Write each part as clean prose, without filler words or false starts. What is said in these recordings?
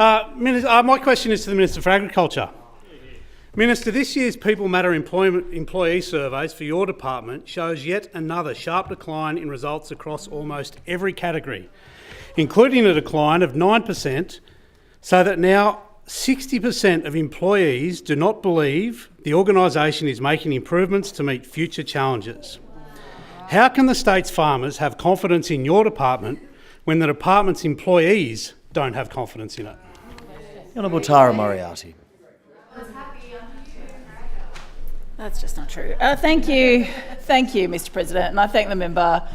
My question is to the Minister for Agriculture. Minister, this year's People Matter employee surveys for your department shows yet another sharp decline in results across almost every category, including a decline of 9%, so that now 60% of employees do not believe the organisation is making improvements to meet future challenges. How can the state's farmers have confidence in your department when the department's employees don't have confidence in it? Honourable Tara Moriarty. That's just not true. Thank you, Mr. President, and I thank the member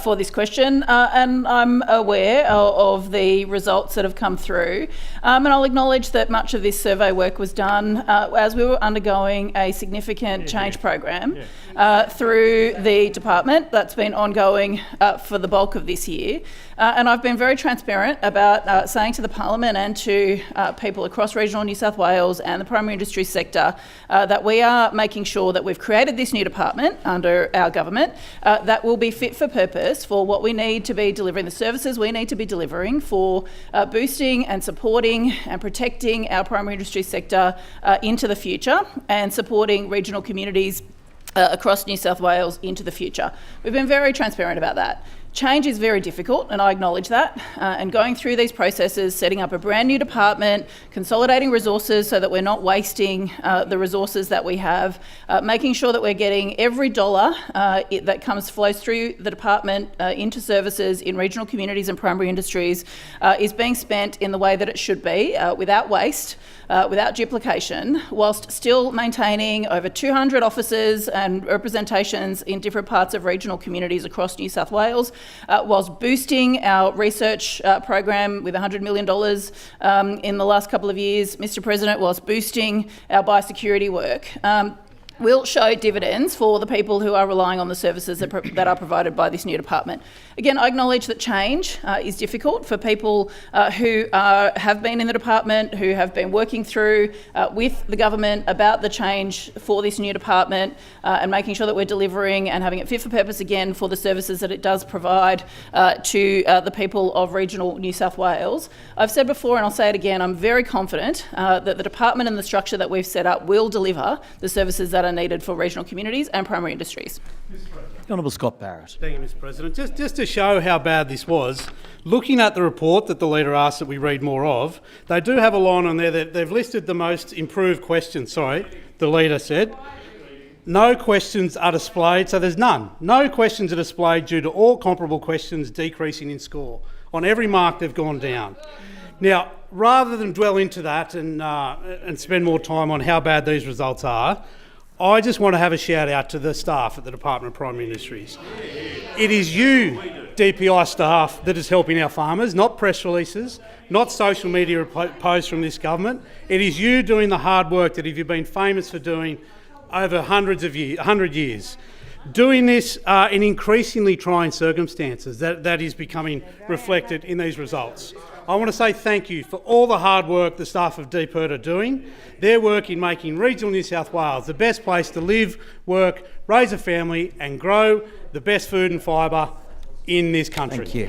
for this question. And I'm aware of the results that have come through, and I'll acknowledge that much of this survey work was done as we were undergoing a significant change program through the department that's been ongoing for the bulk of this year. And I've been very transparent about saying to the Parliament and to people across regional New South Wales and the primary industry sector that we are making sure that we've created this new department under our government that will be fit for purpose for what we need to be delivering, the services we need to be delivering for boosting and supporting and protecting our primary industry sector into the future and supporting regional communities across New South Wales into the future. We've been very transparent about that. Change is very difficult, and I acknowledge that, and going through these processes, setting up a brand new department, consolidating resources so that we're not wasting the resources that we have, making sure that we're getting every dollar that flows through the department into services in regional communities and primary industries is being spent in the way that it should be, without waste, without duplication, whilst still maintaining over 200 offices and representations in different parts of regional communities across New South Wales, whilst boosting our research program with $100 million in the last couple of years, Mr. President, whilst boosting our biosecurity work. Will show dividends for the people who are relying on the services that are provided by this new department. Again, I acknowledge that change is difficult for people who have been in the department, who have been working through with the government about the change for this new department and making sure that we're delivering and having it fit for purpose again for the services that it does provide to the people of regional New South Wales. I've said before, and I'll say it again, I'm very confident that the department and the structure that we've set up will deliver the services that are needed for regional communities and primary industries. The Honourable Scott Barrett. Thank you, Mr. President. Just to show how bad this was, looking at the report that the Leader asked that we read more of, they do have a line on there that they've listed the most improved questions. Sorry, the Leader said. No questions are displayed, so there's none. No questions are displayed due to all comparable questions decreasing in score. On every mark, they've gone down. Now, rather than dwell into that and spend more time on how bad these results are, I just want to have a shout out to the staff at the Department of Primary Industries. It is you, DPI staff, that is helping our farmers, not press releases, not social media posts from this government. It is you doing the hard work that you've been famous for doing over 100 years. Doing this in increasingly trying circumstances, that is becoming reflected in these results. I want to say thank you for all the hard work the staff of DPIRD are doing. Their work in making regional New South Wales the best place to live, work, raise a family and grow the best food and fibre in this country. Thank you.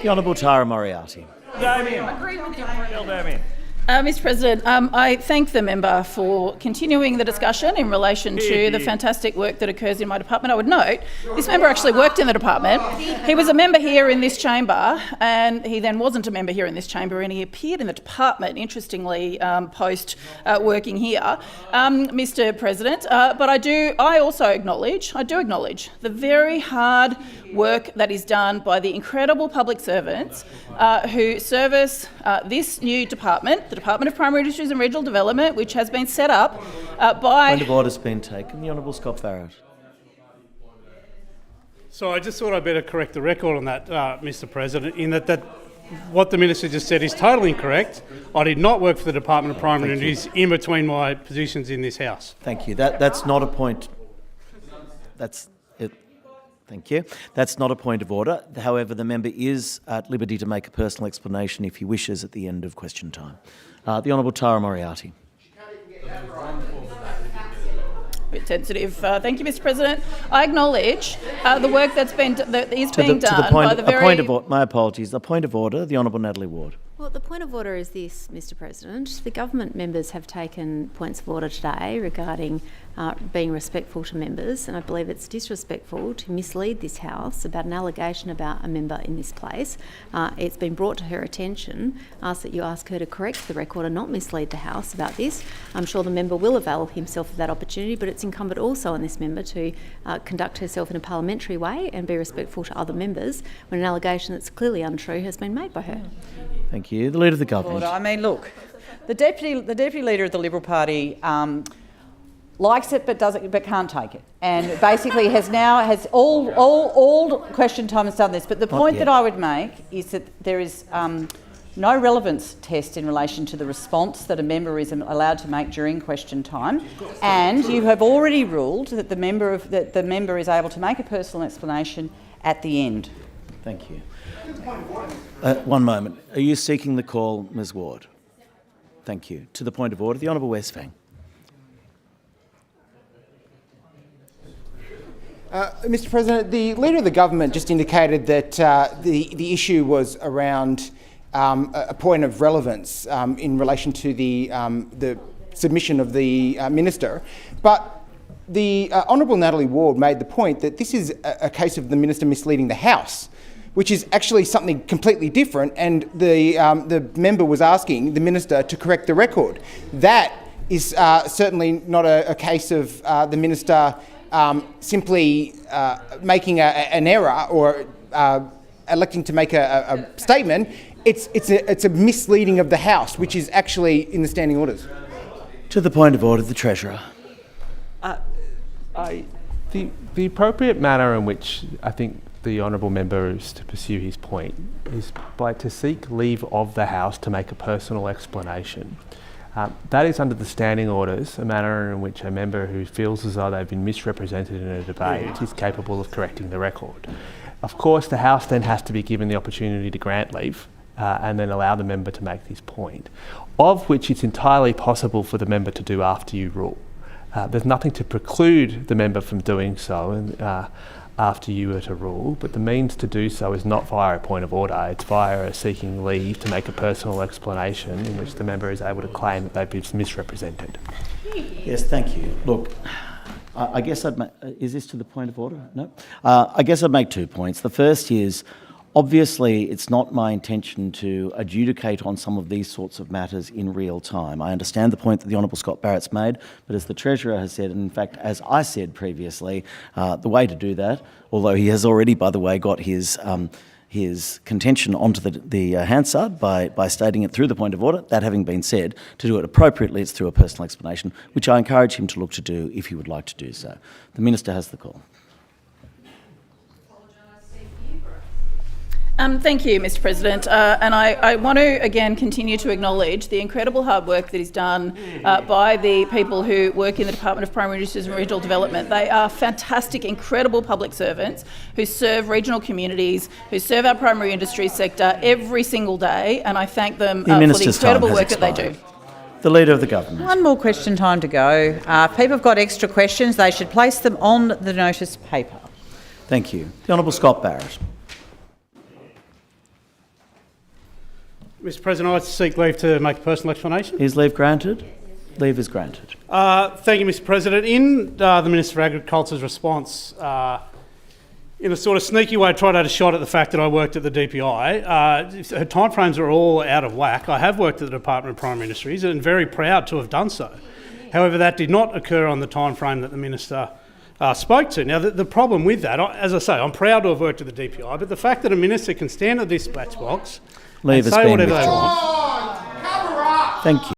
The Honourable Tara Moriarty. Mr. President, I thank the member for continuing the discussion in relation to the fantastic work that occurs in my department. I would note, this member actually worked in the department. He was a member here in this chamber, and he then wasn't a member here in this chamber, and he appeared in the department, interestingly, post working here, Mr. President. But I also acknowledge the very hard work that is done by the incredible public servants who service this new department, the Department of Primary Industries and Regional Development, which has been set up by... Point of order has been taken. The Honourable Scott Barrett. So I just thought I'd better correct the record on that, Mr. President, in that what the Minister just said is totally incorrect. I did not work for the Department of Primary Industries in between my positions in this House. Thank you. That's not a point. That's it. Thank you. That's not a point of order. However, the member is at liberty to make a personal explanation if he wishes at the end of question time. The Honourable Tara Moriarty. Bit sensitive. Thank you, Mr. President. I acknowledge the work that is being done by the very... My apologies. A point of order. The Honourable Natalie Ward. Well, the point of order is this, Mr President. The government members have taken points of order today regarding being respectful to members, and I believe it's disrespectful to mislead this House about an allegation about a member in this place. It's been brought to her attention. I ask that you ask her to correct the record and not mislead the House about this. I'm sure the member will avail himself of that opportunity, but it's incumbent also on this member to conduct herself in a parliamentary way and be respectful to other members when an allegation that's clearly untrue has been made by her. Thank you. The Leader of the Government. Order. I mean, look, the deputy leader of the Liberal Party likes it but can't take it, and basically has all question time has done this. But the point that I would make is that there is no relevance test in relation to the response that a member is allowed to make during question time, and you have already ruled that the member is able to make a personal explanation at the end. Thank you. One moment. Are you seeking the call, Ms Ward? Thank you. To the point of order, the Honourable Westphal. Mr President, the Leader of the Government just indicated that the issue was around a point of relevance in relation to the submission of the Minister, but the Honourable Natalie Ward made the point that this is a case of the Minister misleading the House, which is actually something completely different, and the member was asking the Minister to correct the record. That is certainly not a case of the Minister simply making an error or electing to make a statement. It's a misleading of the House, which is actually in the standing orders. To the point of order, the Treasurer. The appropriate manner in which I think the honourable member is to pursue his point is to seek leave of the House to make a personal explanation. That is under the standing orders, a manner in which a member who feels as though they've been misrepresented in a debate is capable of correcting the record. Of course, the House then has to be given the opportunity to grant leave and then allow the member to make this point, of which it's entirely possible for the member to do after you rule. There's nothing to preclude the member from doing so after you were to rule, but the means to do so is not via a point of order, it's via seeking leave to make a personal explanation in which the member is able to claim that they've been misrepresented. Yes, thank you. Look, I guess is this to the point of order? No? I guess I'd make 2 points. The first is, obviously, it's not my intention to adjudicate on some of these sorts of matters in real time. I understand the point that the Honourable Scott Barrett's made, but as the Treasurer has said, and in fact, as I said previously, the way to do that, although he has already, by the way, got his contention onto the Hansard by stating it through the point of order, that having been said, to do it appropriately, it's through a personal explanation, which I encourage him to look to do if he would like to do so. The Minister has the call. Thank you, Mr President. And I want to again continue to acknowledge the incredible hard work that is done by the people who work in the Department of Primary Industries and Regional Development. They are fantastic, incredible public servants who serve regional communities, who serve our primary industries sector every single day, and I thank them for the incredible work that they do. The Leader of the Government. One more question time to go. If people have got extra questions, they should place them on the notice paper. Thank you. The Honourable Scott Barrett. Mr President, I'd like to seek leave to make a personal explanation. Is leave granted? Leave is granted. Thank you, Mr President. In the Minister for Agriculture's response, in a sort of sneaky way, tried to have a shot at the fact that I worked at the DPI. Her timeframes are all out of whack. I have worked at the Department of Primary Industries and very proud to have done so. However, that did not occur on the timeframe that the Minister spoke to. Now, the problem with that, as I say, I'm proud to have worked at the DPI, but the fact that a Minister can stand at this dispatch box Leave and say whatever they want. Thank you.